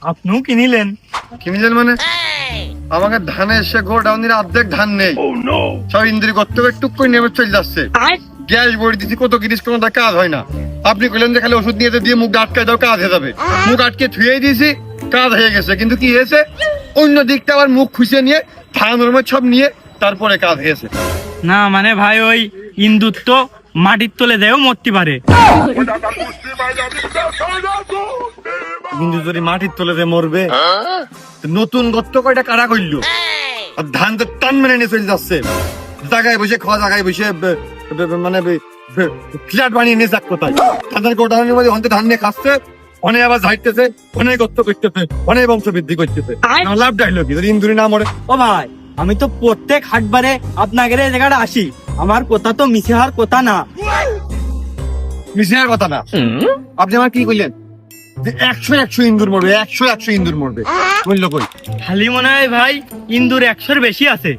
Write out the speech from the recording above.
আপনিও কিনিলেন? কিনেছেন মানে? আমাকে ধানে এসে গোডাউনের অর্ধেক ধান নেই, সব ইন্দ্রি করতে টুক করে নেমে চলে যাচ্ছে। গ্যাস বড়ি দিচ্ছি, কত জিনিস কোনোটা কাজ হয় না। আপনি বললেন যে খালি ওষুধ নিয়ে দিয়ে মুখ আটকায় দাও, কাজ হয়ে যাবে। মুখ আটকে ধুয়ে দিয়েছি, কাজ হয়ে গেছে। কিন্তু কি হয়েছে, অন্য দিকটা আবার মুখ খুঁজে নিয়ে ধান ওরমে সব নিয়ে তারপরে কাজ হয়েছে। না মানে ভাই, ওই ইন্দুর তো মাটির তলে দেও মরতে পারে। কিন্তু যদি মাটির তলে দিয়ে মরবে, নতুন গর্ত কয়টা কারা করলো, আর ধান তো টান মেনে নিয়ে চলে যাচ্ছে। জায়গায় বসে খাওয়া, জায়গায় বসে মানে ফ্ল্যাট বানিয়ে নিয়ে যাক কোথায়। তাদের গোডাউনের মধ্যে অনেক ধান নিয়ে খাচ্ছে, অনেক আবার ঝাড়তেছে, অনেক গর্ত করতেছে, অনেক বংশ বৃদ্ধি করতেছে। লাভটা হলো কি যদি ইন্দুরি না মরে? ও ভাই, আমি তো প্রত্যেক হাটবারে আপনাদের এই জায়গাটা আসি, আমার কথা তো মিশে হওয়ার কথা না। মিশিয়ার কথা না, আপনি আমার কি কইলেন যে 100 ইন্দুর মরবে, 100 ইন্দুর মরবে, বললো কই? খালি মনে হয় ভাই ইন্দুর 100-র বেশি আছে।